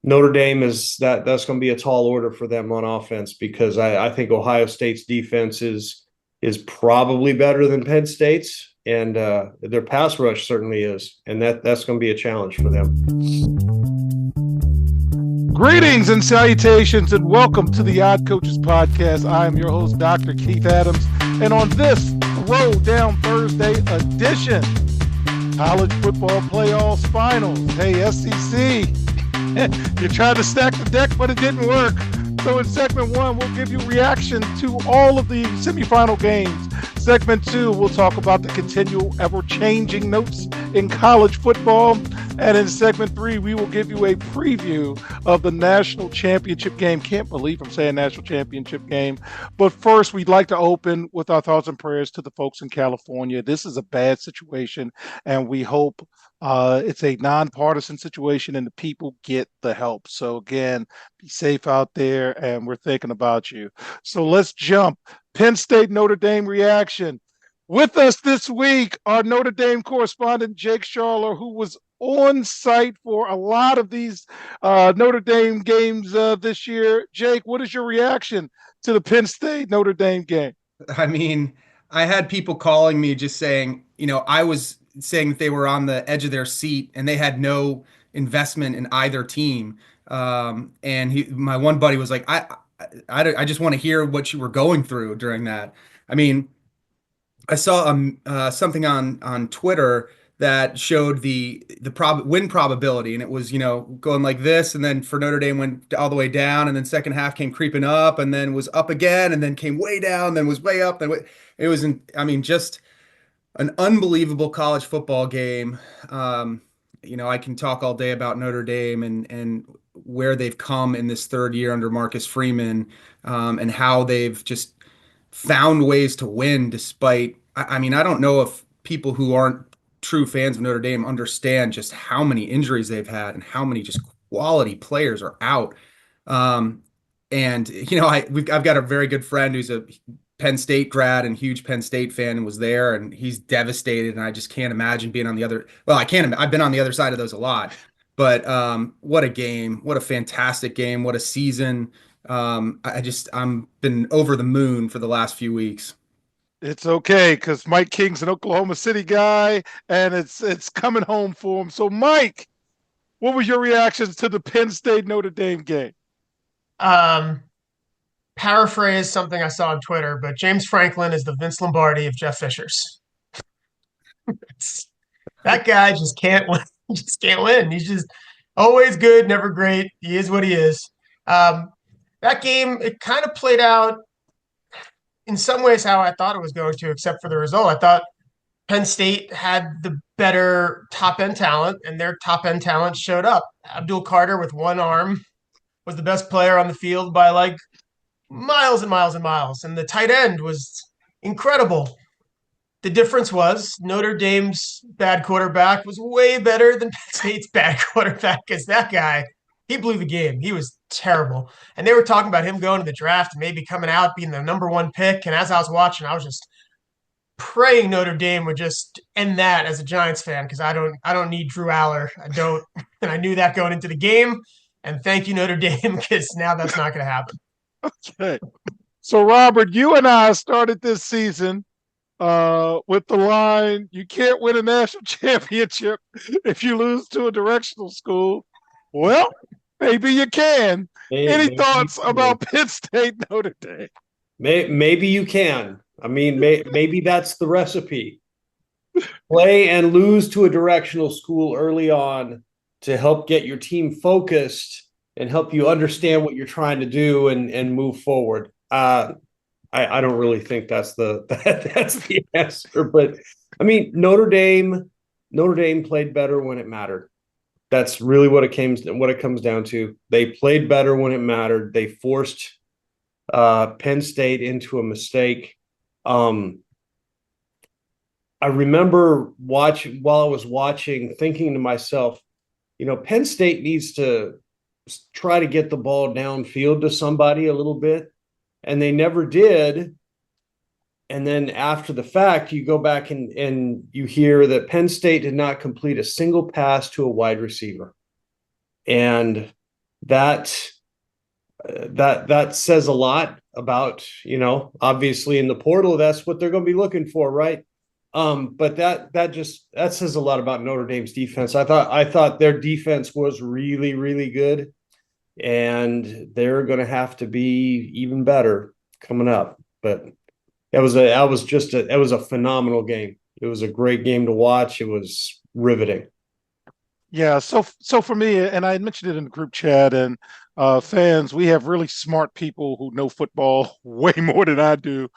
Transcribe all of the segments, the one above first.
Notre Dame that's going to be a tall order for them on offense because I think Ohio State's defense is probably better than Penn State's, and their pass rush certainly is, and that's going to be a challenge for them. Greetings and salutations, and welcome to the Odd Coaches Podcast. I am your host, Dr. Keith Adams, and on this Roll Down Thursday edition, college football playoffs finals. Hey, SEC, you tried to stack the deck, but it didn't work. So in segment one, we'll give you reaction to all of the semifinal games. Segment two, we'll talk about the continual ever-changing notes in college football. And in segment three, we will give you a preview of the national championship game. Can't believe I'm saying national championship game. But first, we'd like to open with our thoughts and prayers to the folks in California. This is a bad situation, and we hope it's a nonpartisan situation and the people get the help. So again, be safe out there, and we're thinking about you. So let's jump. Penn State Notre Dame reaction. With us this week, our Notre Dame correspondent, Jake Sharler, who was on site for a lot of these Notre Dame games this year. Jake, what is your reaction to the Penn State Notre Dame game? I mean, I had people calling me just saying, I was saying that they were on the edge of their seat and they had no investment in either team. My one buddy was like, I just want to hear what you were going through during that. I mean, I saw something on Twitter that showed the win probability, and it was going like this, and then for Notre Dame went all the way down, and then second half came creeping up, and then was up again, and then came way down, then was way up, it was just an unbelievable college football game. I can talk all day about Notre Dame and where they've come in this third year under Marcus Freeman, and how they've just found ways to win despite. I don't know if people who aren't true fans of Notre Dame understand just how many injuries they've had and how many just quality players are out. I've got a very good friend who's a Penn State grad and huge Penn State fan and was there, and he's devastated. And I just can't imagine being on the other. Well, I can't. I've been on the other side of those a lot, but what a game! What a fantastic game! What a season! I'm been over the moon for the last few weeks. It's okay because Mike King's an Oklahoma City guy, and it's coming home for him. So, Mike, what was your reactions to the Penn State Notre Dame game? Paraphrase something I saw on Twitter, but James Franklin is the Vince Lombardi of Jeff Fishers. That guy just can't win. He just can't win. He's just always good, never great. He is what he is. That game, it kind of played out in some ways how I thought it was going to, except for the result. I thought Penn State had the better top-end talent, and their top-end talent showed up. Abdul Carter with one arm was the best player on the field by like miles and miles and miles, and the tight end was incredible. The difference was Notre Dame's bad quarterback was way better than Penn State's bad quarterback, because that guy, he blew the game. He was terrible. And they were talking about him going to the draft and maybe coming out being the number one pick. And as I was watching, I was just praying Notre Dame would just end that as a Giants fan, because I don't need Drew Aller. I don't. And I knew that going into the game. And thank you, Notre Dame, because now that's not going to happen. Okay. So, Robert, you and I started this season with the line, you can't win a national championship if you lose to a directional school. Well, maybe you can. Any thoughts about Penn State Notre Dame? Maybe you can. I mean, maybe that's the recipe. Play and lose to a directional school early on to help get your team focused and help you understand what you're trying to do and move forward. I don't really think that's the answer, but I mean, Notre Dame played better when it mattered. That's really what it comes down to. They played better when it mattered. They forced Penn State into a mistake. I remember while I was watching, thinking to myself, Penn State needs to try to get the ball downfield to somebody a little bit, and they never did. And then after the fact, you go back and you hear that Penn State did not complete a single pass to a wide receiver. And that that says a lot about, obviously in the portal, that's what they're going to be looking for, right? But that says a lot about Notre Dame's defense. I thought their defense was really, really good, and they're going to have to be even better coming up. But it was a phenomenal game. It was a great game to watch. It was riveting. Yeah, so for me, and I had mentioned it in the group chat, and fans, we have really smart people who know football way more than I do.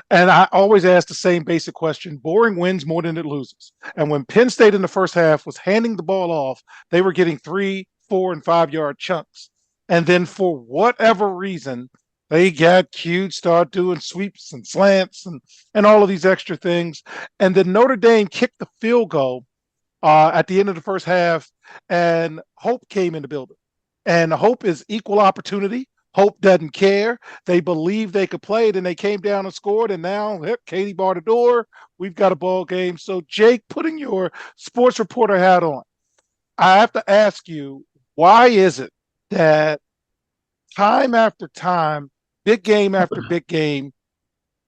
And I always ask the same basic question: boring wins more than it loses. And when Penn State in the first half was handing the ball off, they were getting 3, 4, and 5 yard chunks. And then for whatever reason, they got cute, start doing sweeps and slants and all of these extra things. And then Notre Dame kicked the field goal at the end of the first half, and Hope came in the building. And Hope is equal opportunity. Hope doesn't care. They believe they could play it, and they came down and scored. And now, Katie barred the door. We've got a ball game. So, Jake, putting your sports reporter hat on, I have to ask you, why is it that time after time, big game after big game,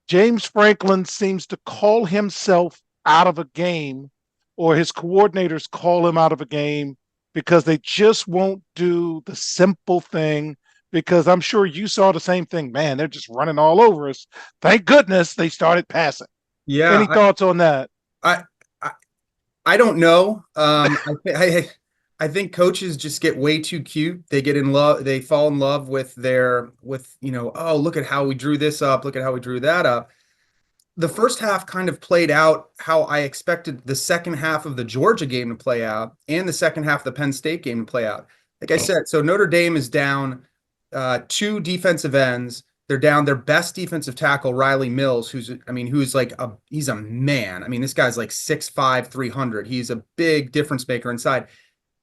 James Franklin seems to call himself out of a game, or his coordinators call him out of a game because they just won't do the simple thing? Because I'm sure you saw the same thing. Man, they're just running all over us. Thank goodness they started passing. Any Yeah, thoughts on that? I I, I don't know. I think coaches just get way too cute. They get in love. They fall in love with oh, look at how we drew this up. Look at how we drew that up. The first half kind of played out how I expected the second half of the Georgia game to play out, and the second half of the Penn State game to play out. Like I said, so Notre Dame is down two defensive ends. They're down their best defensive tackle, Riley Mills, who's like he's a man. I mean, this guy's like 6'5", 300. He's a big difference maker inside.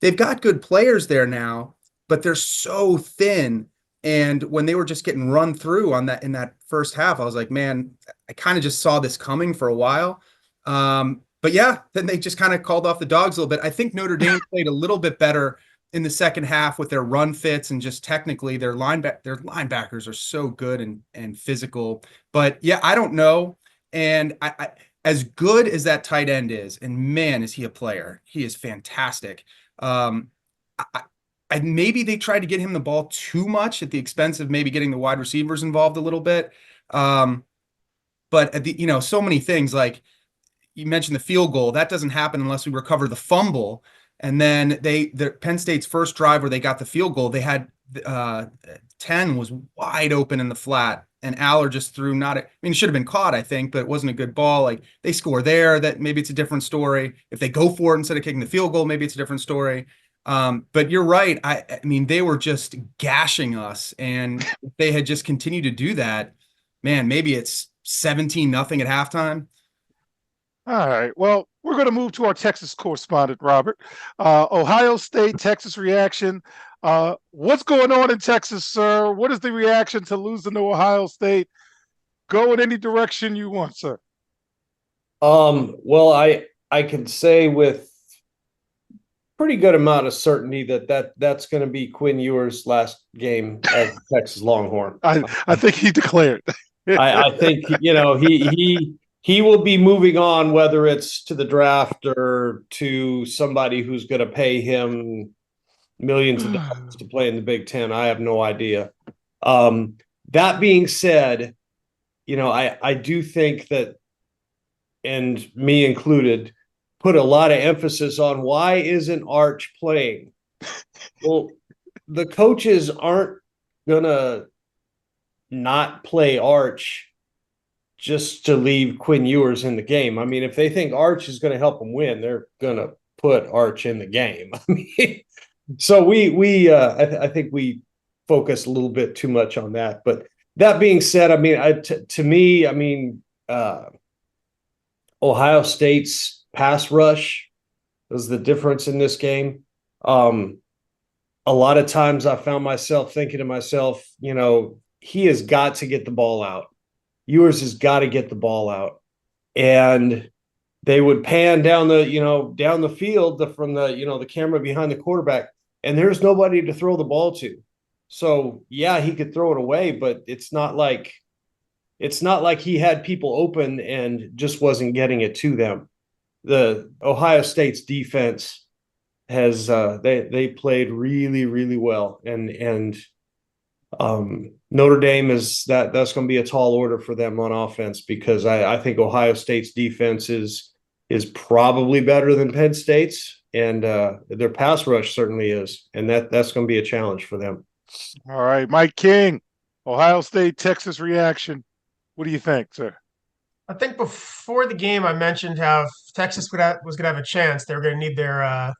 They've got good players there now, but they're so thin. And when they were just getting run through in that first half, I was like, man, I kind of just saw this coming for a while. But yeah, then they just kind of called off the dogs a little bit. I think Notre Dame played a little bit better in the second half with their run fits, and just technically their linebackers are so good and physical. But yeah, I don't know. And I as good as that tight end is, and man, is he a player. He is fantastic. Um, Maybe they tried to get him the ball too much at the expense of maybe getting the wide receivers involved a little bit. But so many things, like you mentioned the field goal, that doesn't happen unless we recover the fumble. And then the Penn State's first drive where they got the field goal, they had 10 was wide open in the flat, and Aller just threw it should have been caught, I think, but it wasn't a good ball. Like, they score there, that maybe it's a different story. If they go for it instead of kicking the field goal, maybe it's a different story. But you're right. I mean, they were just gashing us, and if they had just continued to do that, man, maybe it's 17-0 at halftime. All right. Well, we're going to move to our Texas correspondent, Robert. Ohio State, Texas reaction. What's going on in Texas, sir? What is the reaction to losing to Ohio State? Go in any direction you want, sir. Well, I can say with pretty good amount of certainty that's going to be Quinn Ewers' last game as Texas Longhorn. I think he declared. I think he will be moving on, whether it's to the draft or to somebody who's going to pay him millions of dollars to play in the Big Ten. I have no idea. That being said, I do think that, and me included, put a lot of emphasis on why isn't Arch playing? Well, the coaches aren't going to not play Arch just to leave Quinn Ewers in the game. I mean, if they think Arch is going to help them win, they're going to put Arch in the game. I mean, so I think we focus a little bit too much on that. But that being said, I mean, to me, I mean, Ohio State's pass rush was the difference in this game. A lot of times I found myself thinking to myself, he has got to get the ball out. Ewers has got to get the ball out. And they would pan down the field from the camera behind the quarterback, and there's nobody to throw the ball to. So yeah, he could throw it away, but it's not like he had people open and just wasn't getting it to them. The Ohio State's defense has they played really, really well, and Notre Dame that's going to be a tall order for them on offense, because I think Ohio State's defense is probably better than Penn State's, and their pass rush certainly is, and that's going to be a challenge for them. All right, Mike King, Ohio State, Texas reaction. What do you think, sir? I think before the game, I mentioned how if Texas was going to have a chance, they were going to need their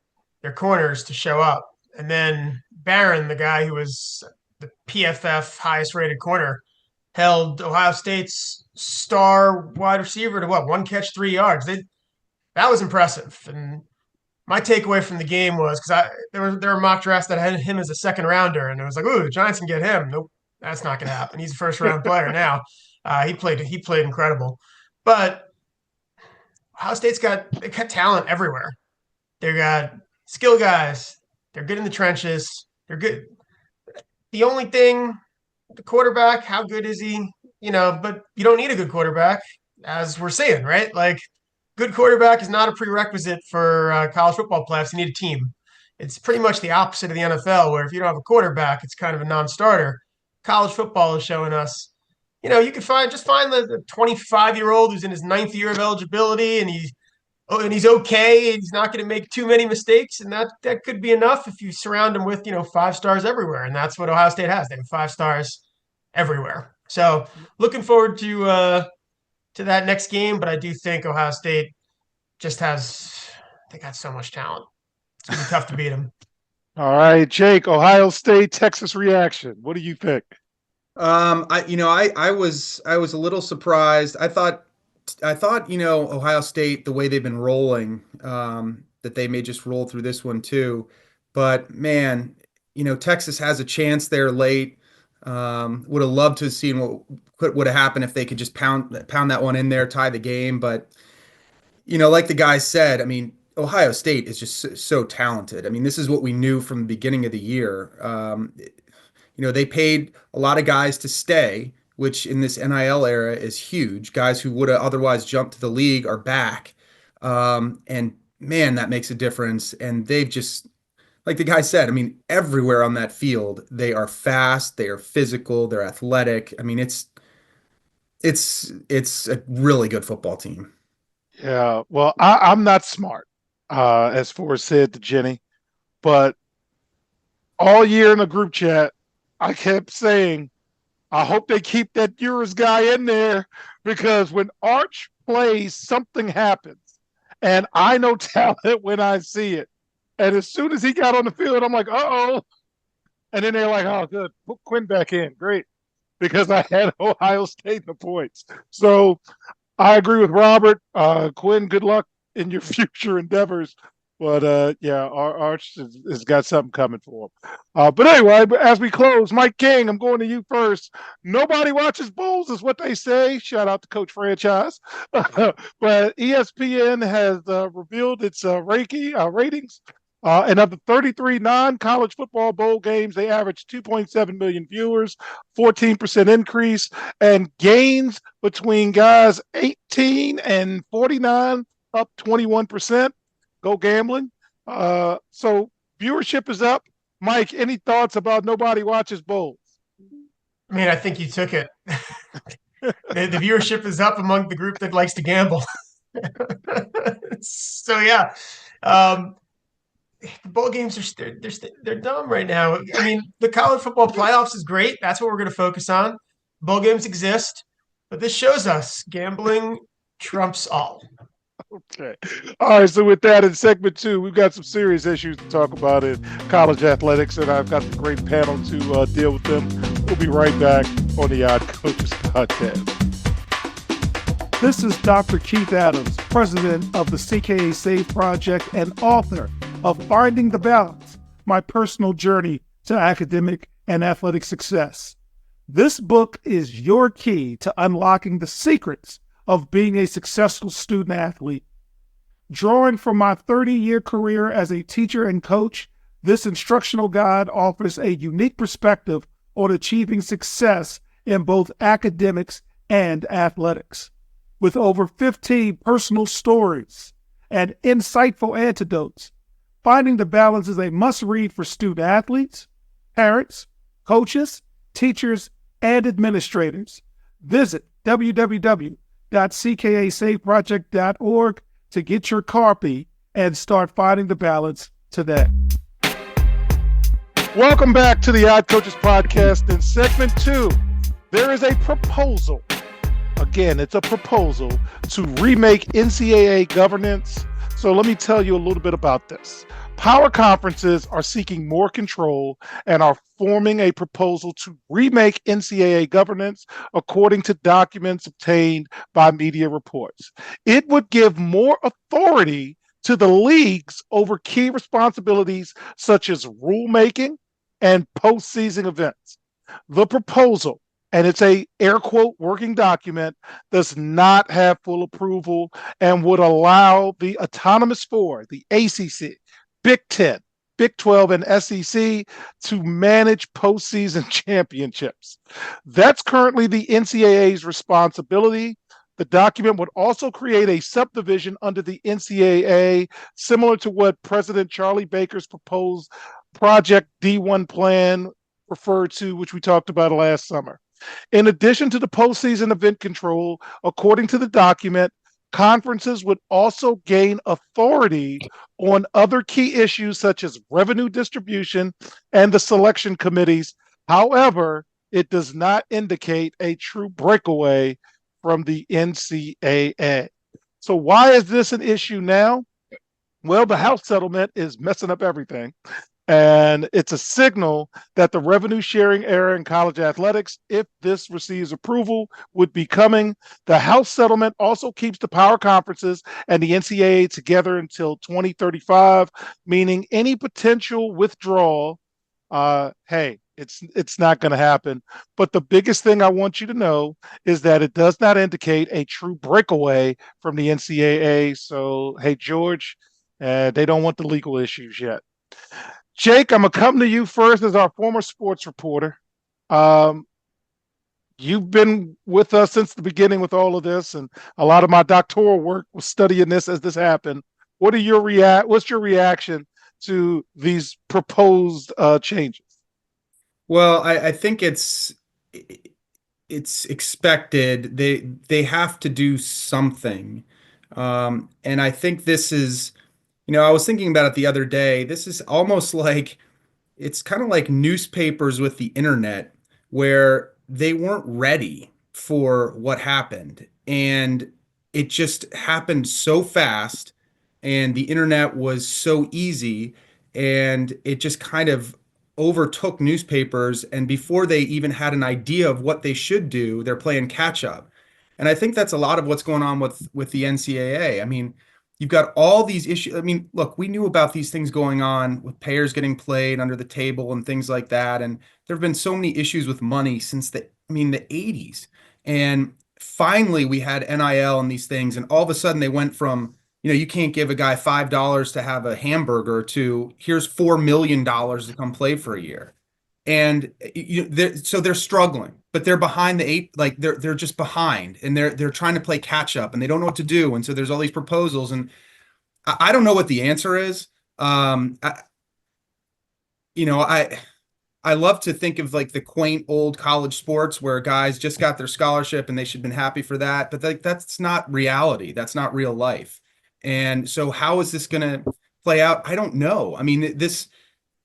corners to show up. And then Barron, the guy who was the PFF highest rated corner, held Ohio State's star wide receiver to what, 1 catch, 3 yards. That was impressive. And my takeaway from the game was, because there were mock drafts that had him as a second rounder, and it was like, ooh, the Giants can get him. Nope, that's not going to happen. He's a first round player now. He played incredible, but Ohio State's they got talent everywhere. They got skill guys. They're good in the trenches. They're good. The only thing, the quarterback, how good is he? But you don't need a good quarterback, as we're seeing, right? Like, good quarterback is not a prerequisite for college football playoffs. You need a team. It's pretty much the opposite of the NFL, where if you don't have a quarterback, it's kind of a non-starter. College football is showing us, you can find the 25-year-old who's in his 9th year of eligibility, and he's okay. He's not going to make too many mistakes, and that could be enough if you surround him with 5 stars everywhere, and that's what Ohio State has. They have 5 stars everywhere. So looking forward to that next game, but I do think Ohio State they got so much talent. It's going to be tough to beat them. All right, Jake, Ohio State, Texas reaction. What do you think? I was a little surprised. I thought, Ohio State, the way they've been rolling, that they may just roll through this one too. But man, Texas has a chance there late. Would have loved to have seen what would have happened if they could just pound that one in there, tie the game. But like the guy said, I mean, Ohio State is just so talented. I mean, this is what we knew from the beginning of the year. They paid a lot of guys to stay, which in this NIL era is huge. Guys who would have otherwise jumped to the league are back. And man, that makes a difference. And they've just, like the guy said, I mean, everywhere on that field, they are fast, they are physical, they're athletic. I mean, it's a really good football team. Yeah, well, I'm not smart, as Forrest said to Jenny, but all year in the group chat, I kept saying, I hope they keep that Ewers guy in there, because when Arch plays, something happens. And I know talent when I see it. And as soon as he got on the field, I'm like, uh-oh. And then they're like, oh, good. Put Quinn back in. Great. Because I had Ohio State in the points. So I agree with Robert. Quinn, good luck in your future endeavors. But yeah, Arch has got something coming for him. But anyway, as we close, Mike King, I'm going to you first. Nobody watches Bulls, is what they say. Shout out to Coach Franchise. But ESPN has revealed its ratings. And of the 33 non-college football bowl games, they averaged 2.7 million viewers, 14% increase, and gains between guys 18 and 49, up 21%. Go gambling. So viewership is up. Mike, any thoughts about nobody watches bowls? I mean, I think you took it. The viewership is up among the group that likes to gamble. So yeah, the bowl games they're dumb right now. I mean, the college football playoffs is great. That's what we're going to focus on. Bowl games exist, but this shows us gambling trumps all. Okay. All right. So with that, in segment 2, we've got some serious issues to talk about in college athletics, and I've got the great panel to deal with them. We'll be right back on the Odd Coaches Podcast. This is Dr. Keith Adams, president of the CKA Save Project and author of Finding the Balance, My Personal Journey to Academic and Athletic Success. This book is your key to unlocking the secrets of being a successful student athlete. Drawing from my 30-year career as a teacher and coach, This instructional guide offers a unique perspective on achieving success in both academics and athletics. With over 15 personal stories and insightful antidotes, Finding the Balance is a must-read for student athletes, parents, coaches, teachers, and administrators. Visit www.ckasafeproject.org to get your copy and start finding the balance today. Welcome back to the Odd Coaches Podcast. In segment 2, there is a proposal. Again, it's a proposal to remake NCAA governance. So let me tell you a little bit about this. Power conferences are seeking more control and are forming a proposal to remake NCAA governance according to documents obtained by media reports. It would give more authority to the leagues over key responsibilities such as rulemaking and postseason events. The proposal, and it's a air quote working document, does not have full approval and would allow the autonomous four, the ACC, Big Ten, Big 12, and SEC to manage postseason championships. That's currently the NCAA's responsibility. The document would also create a subdivision under the NCAA, similar to what President Charlie Baker's proposed Project D1 plan referred to, which we talked about last summer. In addition to the postseason event control, according to the document, conferences would also gain authority on other key issues such as revenue distribution and the selection committees. However, it does not indicate a true breakaway from the NCAA. So why is this an issue now? Well, the House settlement is messing up everything. And it's a signal that the revenue sharing era in college athletics, if this receives approval, would be coming. The House settlement also keeps the power conferences and the NCAA together until 2035, meaning any potential withdrawal, it's not going to happen. But the biggest thing I want you to know is that it does not indicate a true breakaway from the NCAA. So, hey, George, they don't want the legal issues yet. Jake, I'm going to come to you first as our former sports reporter. You've been with us since the beginning with all of this, and a lot of my doctoral work was studying this as this happened. What's your reaction to these proposed changes? Well, I think it's expected. They have to do something. And I think this is, I was thinking about it the other day. This is almost like, it's kind of like newspapers with the internet, where they weren't ready for what happened. And it just happened so fast, and the internet was so easy, and it just kind of overtook newspapers. And before they even had an idea of what they should do, they're playing catch up. And I think that's a lot of what's going on with the NCAA. I mean, you've got all these issues. I mean, look, we knew about these things going on with payers getting played under the table and things like that. And there have been so many issues with money since the 80s. And finally, we had NIL and these things. And all of a sudden they went from, you can't give a guy $5 to have a hamburger to here's $4 million to come play for a year. And so they're struggling, but they're behind the eight, like they're just behind, and they're trying to play catch up, and they don't know what to do. And so there's all these proposals, and I don't know what the answer is. I love to think of like the quaint old college sports where guys just got their scholarship and they should have been happy for that, but that's not reality. That's not real life. And so how is this going to play out? I don't know. I mean,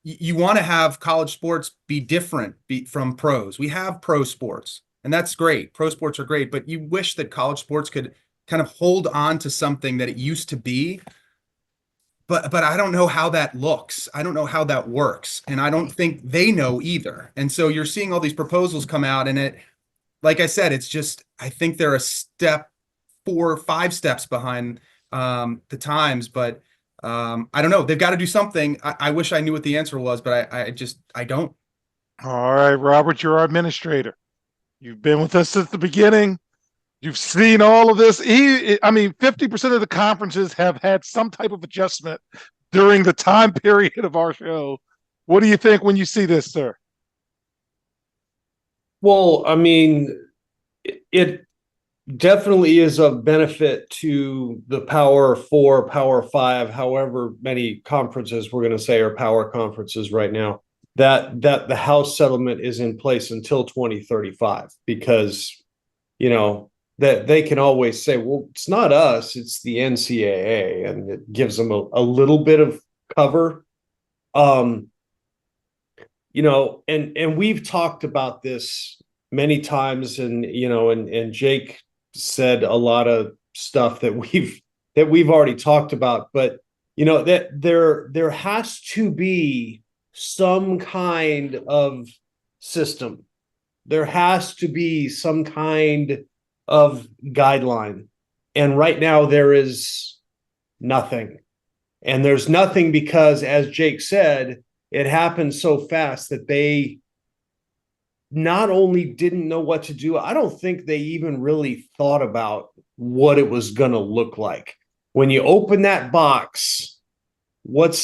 you want to have college sports be different from pros. We have pro sports, and that's great. Pro sports are great, but you wish that college sports could kind of hold on to something that it used to be. But I don't know how that looks. I don't know how that works. And I don't think they know either. And so you're seeing all these proposals come out, and it, like I said, it's just, I think they're a step 4 or 5 steps behind the times, but I don't know. They've got to do something. I wish I knew what the answer was, but I don't. All right, Robert, you're our administrator. You've been with us since the beginning. You've seen all of this. 50% of the conferences have had some type of adjustment during the time period of our show. What do you think when you see this, sir? Well, I mean, it definitely is of benefit to the Power Four, Power Five, however many conferences we're going to say are power conferences right now. That the House settlement is in place until 2035, because that they can always say, well, it's not us, it's the NCAA, and it gives them a little bit of cover. Um, and we've talked about this many times, and Jake said a lot of stuff that we've already talked about, but that there has to be some kind of system. There has to be some kind of guideline. And right now there is nothing. And there's nothing because, as Jake said, it happened so fast that they not only didn't know what to do, I don't think they even really thought about what it was going to look like. When you open that box, what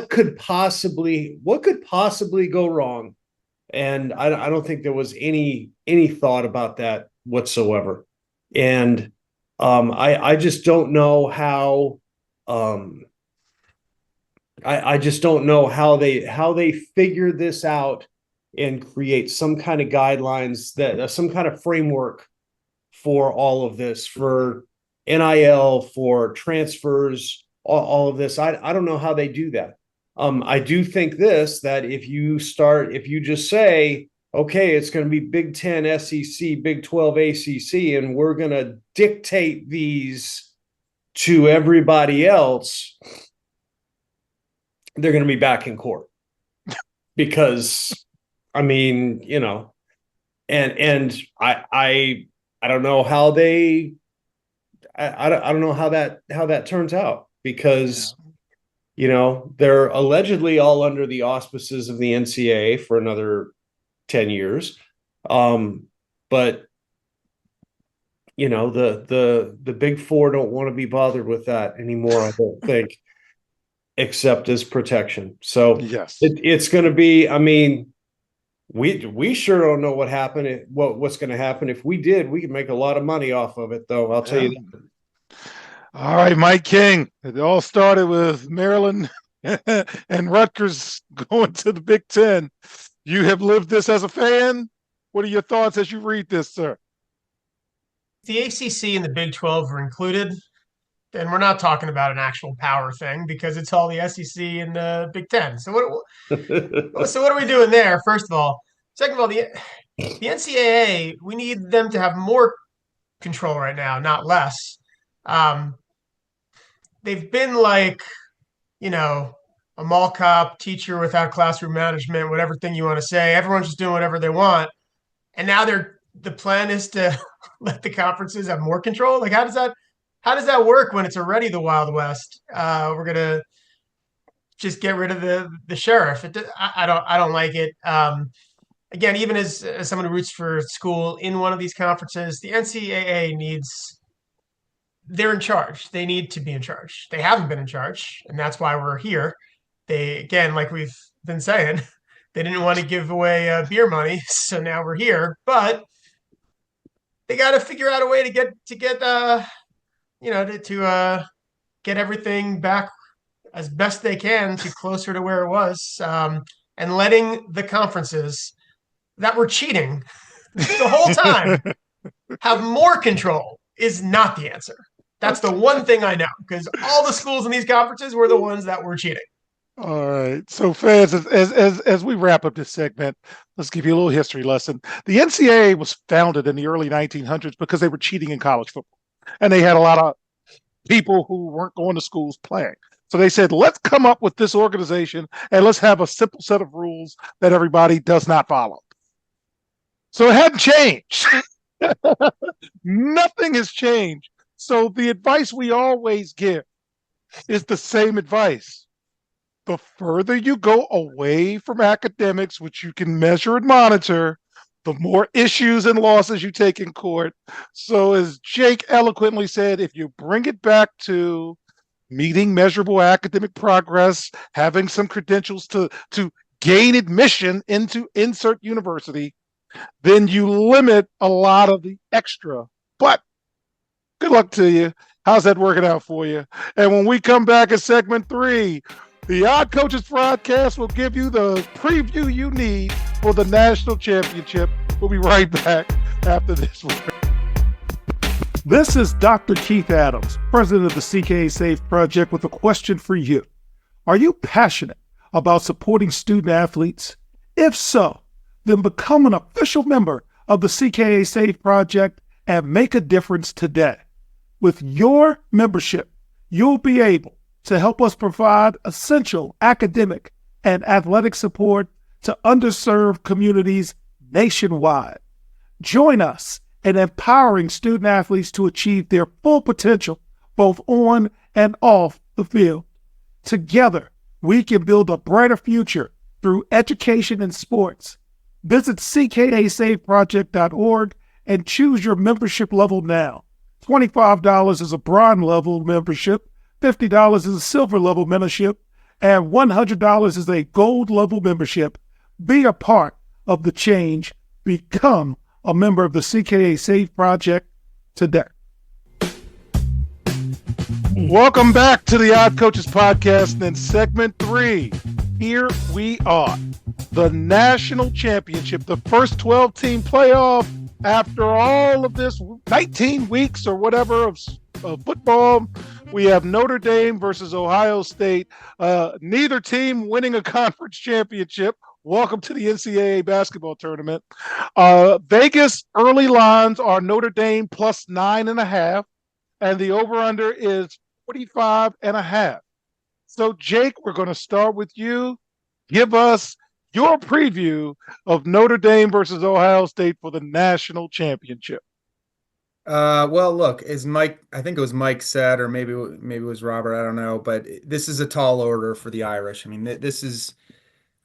could possibly go wrong? And I don't think there was any thought about that whatsoever. And I just don't know how I just don't know how they figure this out and create some kind of guidelines, that some kind of framework for all of this, for NIL, for transfers, all of this. I don't know how they do that. I do think that if you just say, okay, it's going to be Big 10, SEC, Big 12, ACC, and we're going to dictate these to everybody else, they're going to be back in court. Because, I mean, and I don't know how I don't know how that turns out, because they're allegedly all under the auspices of the NCAA for another 10 years. But the Big Four don't want to be bothered with that anymore, I don't think, except as protection. So Yes. it's going to be, I mean, we sure don't know what's going to happen. If we did, we could make a lot of money off of it, though. I'll tell you that. All right, Mike King. It all started with Maryland and Rutgers going to the Big Ten. You have lived this as a fan. What are your thoughts as you read this, sir? The ACC and the Big 12 are included, and we're not talking about an actual power thing, because it's all the SEC and the Big Ten. So what are we doing there? First of all, second of all, the NCAA, we need them to have more control right now, not less. They've been like, a mall cop, teacher without classroom management, whatever thing you want to say. Everyone's just doing whatever they want, and now the plan is to let the conferences have more control. Like, how does that work when it's already the Wild West? We're gonna just get rid of the sheriff. I don't like it. Again, even as someone who roots for school in one of these conferences, the NCAA they're in charge. They need to be in charge. They haven't been in charge, and that's why we're here. They, again, like we've been saying, they didn't want to give away beer money, so now we're here. But they got to figure out a way to get get everything back as best they can to closer to where it was, and letting the conferences that were cheating the whole time have more control is not the answer. That's the one thing I know, because all the schools in these conferences were the ones that were cheating. All right. So, fans, as we wrap up this segment, let's give you a little history lesson. The NCAA was founded in the early 1900s because they were cheating in college football, and they had a lot of people who weren't going to schools playing. So they said, let's come up with this organization and let's have a simple set of rules that everybody does not follow. So it hadn't changed. Nothing has changed. So the advice we always give is the same advice. The further you go away from academics, which you can measure and monitor, the more issues and losses you take in court. So as Jake eloquently said, if you bring it back to meeting measurable academic progress, having some credentials to gain admission into insert university, then you limit a lot of the extra. But good luck to you. How's that working out for you? And when we come back in segment 3, the Odd Coaches podcast will give you the preview you need for the national championship. We'll be right back after this one. This is Dr. Keith Adams, president of the CKA Safe Project, with a question for you. Are you passionate about supporting student athletes? If so, then become an official member of the CKA Safe Project and make a difference today. With your membership, you'll be able to help us provide essential academic and athletic support to underserved communities nationwide. Join us in empowering student athletes to achieve their full potential, both on and off the field. Together, we can build a brighter future through education and sports. Visit ckasafeproject.org and choose your membership level now. $25 is a bronze level membership, $50 is a silver level membership, and $100 is a gold level membership. Be a part of the change. Become a member of the CKA Safe Project today. Welcome back to the Odd Coaches podcast. In segment 3, here we are. The national championship, the first 12-team playoff after all of this 19 weeks or whatever of football. We have Notre Dame versus Ohio State. Neither team winning a conference championship. Welcome to the NCAA basketball tournament. Vegas early lines are Notre Dame plus 9.5, and the over-under is 45.5. So, Jake, we're going to start with you. Give us your preview of Notre Dame versus Ohio State for the national championship. Well, look, as Mike, I think it was Mike said, or maybe it was Robert, I don't know, but this is a tall order for the Irish. I mean, this is.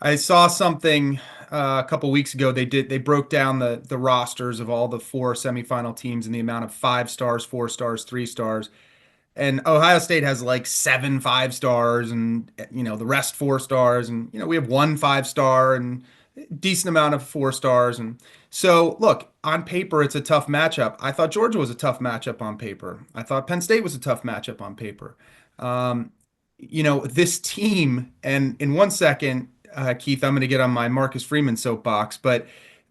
I saw something a couple weeks ago. They broke down the rosters of all the 4 semifinal teams and the amount of 5 stars, 4 stars, 3 stars. And Ohio State has like 7 5-stars and, the rest 4 stars. And, we have 1 5-star and decent amount of 4 stars. And so, look, on paper, it's a tough matchup. I thought Georgia was a tough matchup on paper. I thought Penn State was a tough matchup on paper. This team, and in 1 second, Keith, I'm going to get on my Marcus Freeman soapbox, but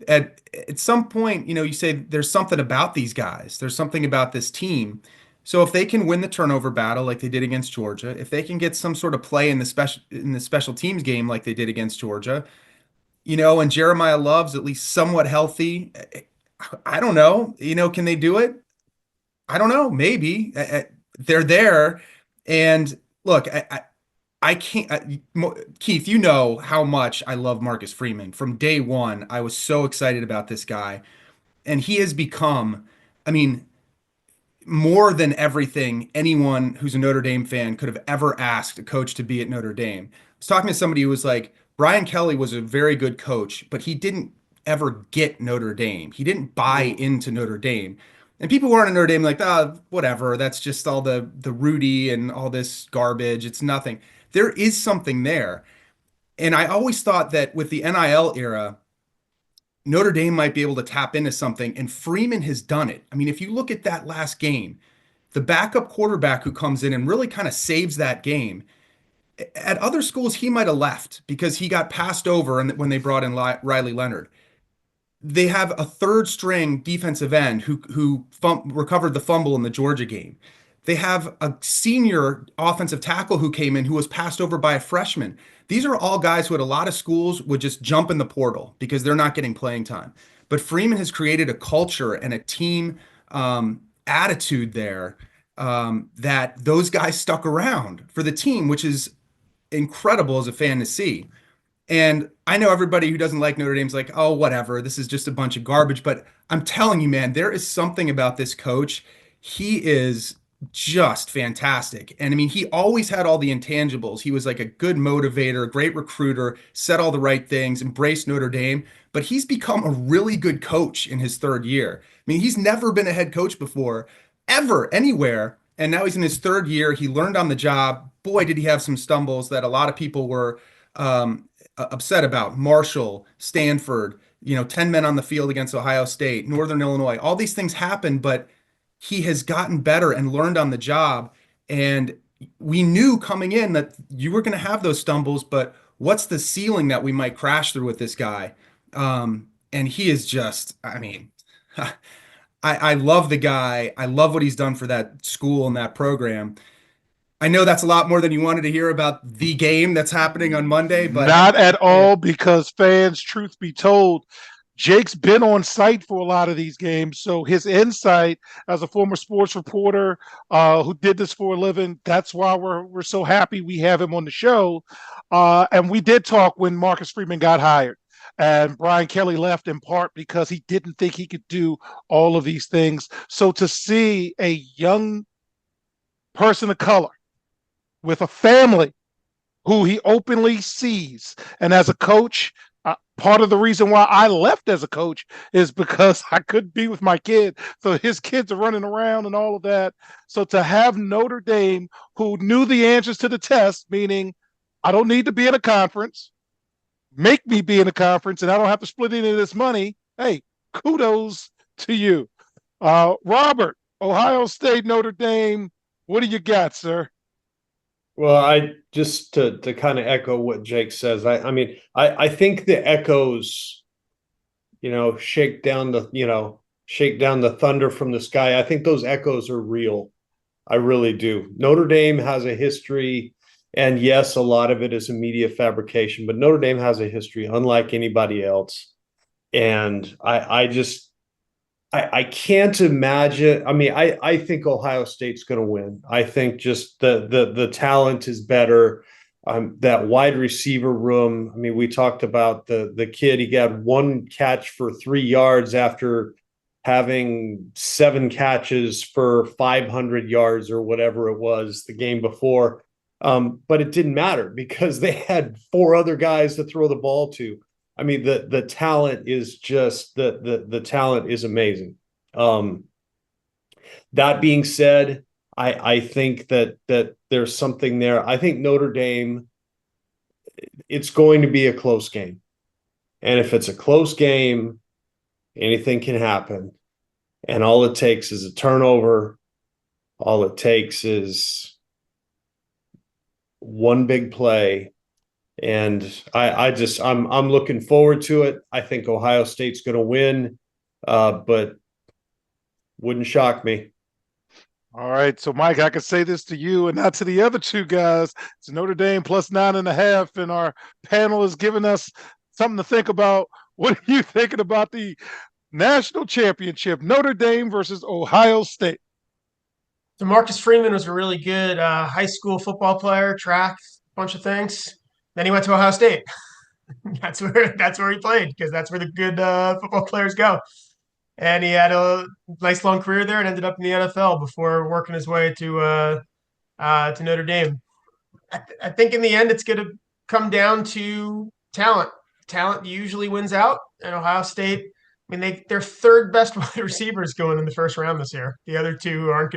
at some point, you say there's something about these guys. There's something about this team. So if they can win the turnover battle like they did against Georgia, if they can get some sort of play in the special teams game like they did against Georgia, and Jeremiah Love's at least somewhat healthy, I don't know. Can they do it? I don't know. Maybe they're there. And look, I can't, Keith, you know how much I love Marcus Freeman. From day one, I was so excited about this guy. And he has become, more than everything anyone who's a Notre Dame fan could have ever asked a coach to be at Notre Dame. I was talking to somebody who was like, Brian Kelly was a very good coach, but he didn't ever get Notre Dame. He didn't buy into Notre Dame. And people who aren't at Notre Dame like, whatever, that's just all the Rudy and all this garbage. It's nothing. There is something there. And I always thought that with the NIL era, Notre Dame might be able to tap into something, and Freeman has done it. If you look at that last game, the backup quarterback who comes in and really kind of saves that game, at other schools, he might have left because he got passed over when they brought in Riley Leonard. They have a third string defensive end who recovered the fumble in the Georgia game. They have a senior offensive tackle who came in who was passed over by a freshman. These are all guys who at a lot of schools would just jump in the portal because they're not getting playing time. But Freeman has created a culture and a team attitude there that those guys stuck around for the team, which is incredible as a fan to see. And I know everybody who doesn't like Notre Dame's like, oh, whatever, this is just a bunch of garbage. But I'm telling you, man, there is something about this coach. He is just fantastic. And he always had all the intangibles. He was like a good motivator, a great recruiter, said all the right things, embraced Notre Dame, but he's become a really good coach in his 3rd year. He's never been a head coach before, ever, anywhere. and now he's in his third year. He learned on the job. Boy, did he have some stumbles that a lot of people were upset about. Marshall, Stanford, 10 men on the field against Ohio State, Northern Illinois. All these things happened, but he has gotten better and learned on the job. And we knew coming in that you were going to have those stumbles, but what's the ceiling that we might crash through with this guy? And he is just, I mean, I love the guy. I love what he's done for that school and that program. I know that's a lot more than you wanted to hear about the game that's happening on Monday, but Not at yeah, all, because fans, truth be told, Jake's been on site for a lot of these games. So his insight as a former sports reporter who did this for a living, that's why we're so happy we have him on the show. And we did talk when Marcus Freeman got hired. And Brian Kelly left in part because he didn't think he could do all of these things. So to see a young person of color with a family who he openly sees, and as a coach, part of the reason why I left as a coach is because I couldn't be with my kid. So his kids are running around and all of that. So to have Notre Dame, who knew the answers to the test, meaning I don't need to be in a conference, make me be in a conference, and I don't have to split any of this money. Hey, kudos to you. Robert, Ohio State, Notre Dame, what do you got, sir? Well, I just to kind of echo what Jake says. I mean, I think the echoes, shake down the thunder from the sky. I think those echoes are real. I really do. Notre Dame has a history, and yes, a lot of it is a media fabrication, but Notre Dame has a history unlike anybody else. And I can't imagine. I mean, I think Ohio State's going to win. I think just the talent is better. That wide receiver room. I mean, we talked about the kid. He got one catch for 3 yards after having 7 catches for 500 yards or whatever it was the game before. But it didn't matter because they had 4 other guys to throw the ball to. I mean, the talent is just the talent is amazing. That being said, I think that there's something there. I think Notre Dame, it's going to be a close game. And if it's a close game, anything can happen. And all it takes is a turnover. All it takes is one big play. And I'm looking forward to it. I think Ohio State's going to win, but wouldn't shock me. All right. So, Mike, I could say this to you and not to the other two guys. It's Notre Dame plus 9.5. And our panel has given us something to think about. What are you thinking about the national championship, Notre Dame versus Ohio State? So Marcus Freeman was a really good high school football player, track, bunch of things. Then he went to Ohio State. That's where he played because that's where the good football players go. And he had a nice long career there and ended up in the NFL before working his way to Notre Dame. I think in the end it's going to come down to talent. Talent usually wins out, and Ohio State. I mean, their third best wide receivers going in the first round this year. The other two aren't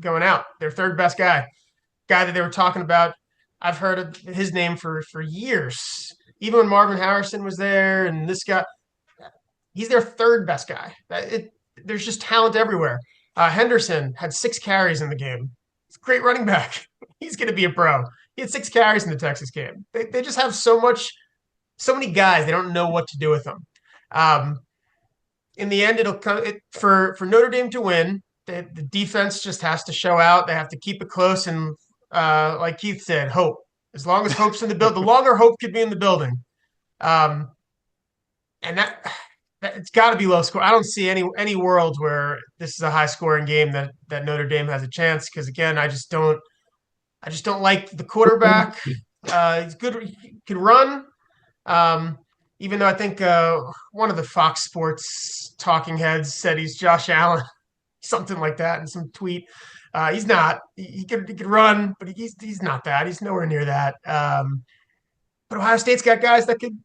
going out. Their third best guy that they were talking about. I've heard of his name for years. Even when Marvin Harrison was there, and this guy, he's their third best guy. There's just talent everywhere. Henderson had 6 carries in the game. He's a great running back. He's going to be a pro. He had 6 carries in the Texas game. They just have so many guys. They don't know what to do with them. In the end, it'll come for Notre Dame to win. The defense just has to show out. They have to keep it close and, like Keith said, hope. As long as hope's in the building, the longer hope could be in the building. And that it's got to be low score. I don't see any world where this is a high scoring game that Notre Dame has a chance. Because again, I just don't like the quarterback. He's good. He can run. Even though I think one of the Fox Sports talking heads said he's Josh Allen, something like that, in some tweet. He's not. He could run, but he's not that. He's nowhere near that. But Ohio State's got guys that could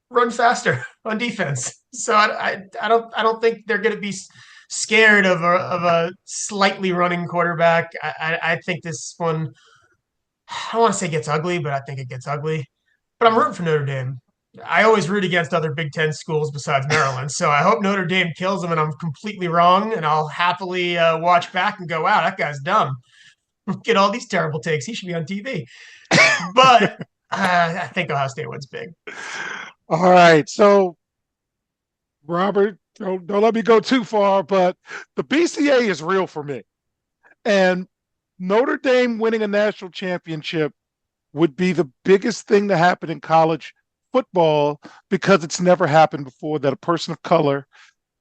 run faster on defense. So I don't think they're going to be scared of a slightly running quarterback. I think this one, I don't want to say gets ugly, but I think it gets ugly. But I'm rooting for Notre Dame. I always root against other Big Ten schools besides Maryland. So I hope Notre Dame kills them and I'm completely wrong. And I'll happily watch back and go, wow, that guy's dumb. Look at all these terrible takes. He should be on TV. But I think Ohio State wins big. All right. So, Robert, don't let me go too far, but the BCA is real for me. And Notre Dame winning a national championship would be the biggest thing to happen in college football because it's never happened before that a person of color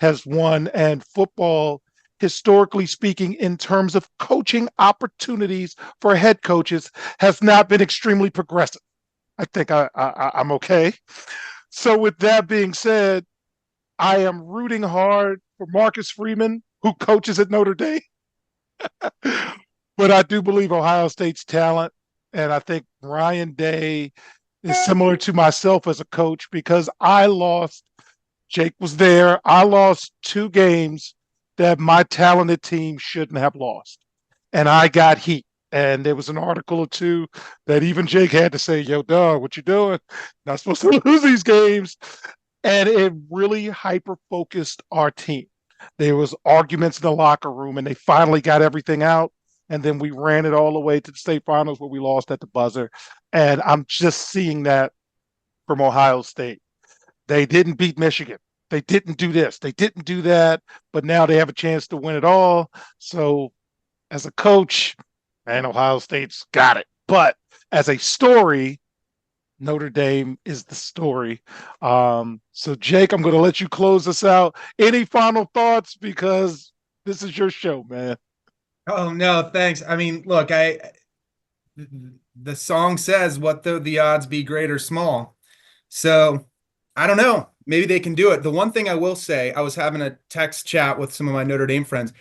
has won. And football, historically speaking, in terms of coaching opportunities for head coaches, has not been extremely progressive. I think I'm okay. So with that being said, I am rooting hard for Marcus Freeman, who coaches at Notre Dame. But I do believe Ohio State's talent. And I think Ryan Day is similar to myself as a coach because I lost, Jake was there, I lost 2 games that my talented team shouldn't have lost. And I got heat. And there was an article or 2 that even Jake had to say, yo, dog, what you doing? Not supposed to lose these games. And it really hyper-focused our team. There was arguments in the locker room, and they finally got everything out. And then we ran it all the way to the state finals where we lost at the buzzer. And I'm just seeing that from Ohio State. They didn't beat Michigan. They didn't do this. They didn't do that. But now they have a chance to win it all. So as a coach, man, Ohio State's got it. But as a story, Notre Dame is the story. So, Jake, I'm going to let you close this out. Any final thoughts? Because this is your show, man. Oh, no, thanks. I mean, look, the song says, what though the odds be great or small? So I don't know. Maybe they can do it. The one thing I will say, I was having a text chat with some of my Notre Dame friends.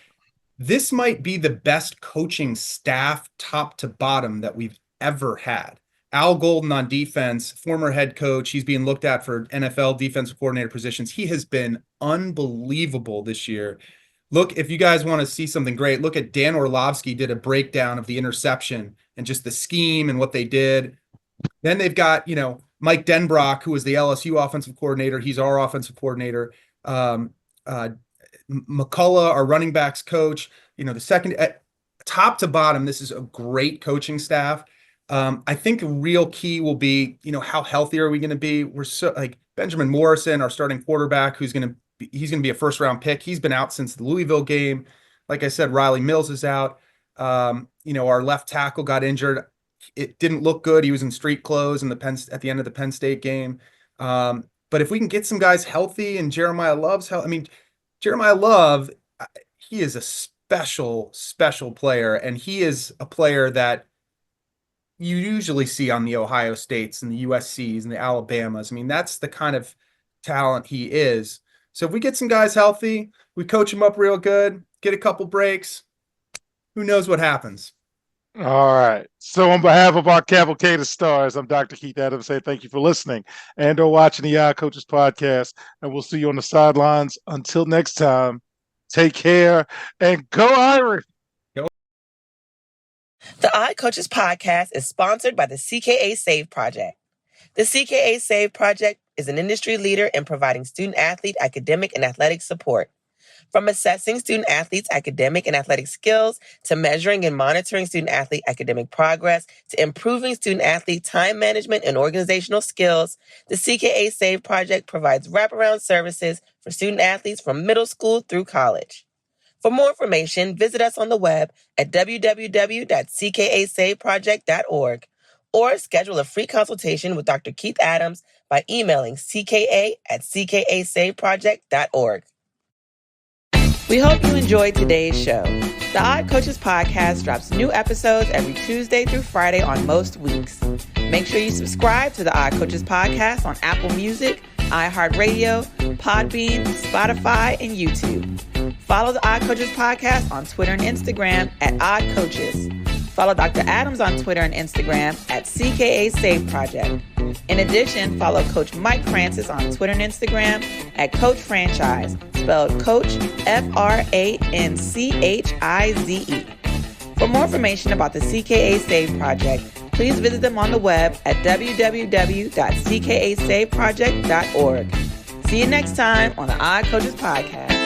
This might be the best coaching staff top to bottom that we've ever had. Al Golden on defense, former head coach. He's being looked at for NFL defensive coordinator positions. He has been unbelievable this year. Look, if you guys want to see something great, look at Dan Orlovsky did a breakdown of the interception and just the scheme and what they did. Then they've got, Mike Denbrock, who was the LSU offensive coordinator. He's our offensive coordinator. McCullough, our running backs coach. The second, top to bottom, this is a great coaching staff. I think the real key will be, how healthy are we going to be? We're so like Benjamin Morrison, our starting quarterback, he's going to be a first round pick. He's been out since the Louisville game. Like I said, Riley Mills is out. Our left tackle got injured. It didn't look good. He was in street clothes at the end of the Penn State game. But if we can get some guys healthy and Jeremiah Love's health, Jeremiah Love, he is a special, special player. And he is a player that you usually see on the Ohio States and the USCs and the Alabamas. That's the kind of talent he is. So if we get some guys healthy, we coach them up real good, get a couple breaks, who knows what happens. All right. So on behalf of our cavalcade of stars, I'm Dr. Keith Adams saying thank you for listening and or watching the Odd Coaches podcast. And we'll see you on the sidelines. Until next time, take care and go Irish. The Odd Coaches podcast is sponsored by the CKA Save Project. The CKA Save Project is an industry leader in providing student-athlete academic and athletic support. From assessing student-athletes' academic and athletic skills, to measuring and monitoring student-athlete academic progress, to improving student-athlete time management and organizational skills, the CKA Save Project provides wraparound services for student-athletes from middle school through college. For more information, visit us on the web at www.ckasaveproject.org or schedule a free consultation with Dr. Keith Adams by emailing cka@ckasaveproject.org. We hope you enjoyed today's show. The Odd Coaches podcast drops new episodes every Tuesday through Friday on most weeks. Make sure you subscribe to the Odd Coaches podcast on Apple Music, iHeartRadio, Podbean, Spotify, and YouTube. Follow the Odd Coaches podcast on Twitter and Instagram at Odd Coaches. Follow Dr. Adams on Twitter and Instagram at CKA Save Project. In addition, follow Coach Mike Francis on Twitter and Instagram at Coach Franchise to spelled Coach, Franchize. For more information about the CKA Save Project, please visit them on the web at www.ckasaveproject.org. See you next time on the Odd Coaches Podcast.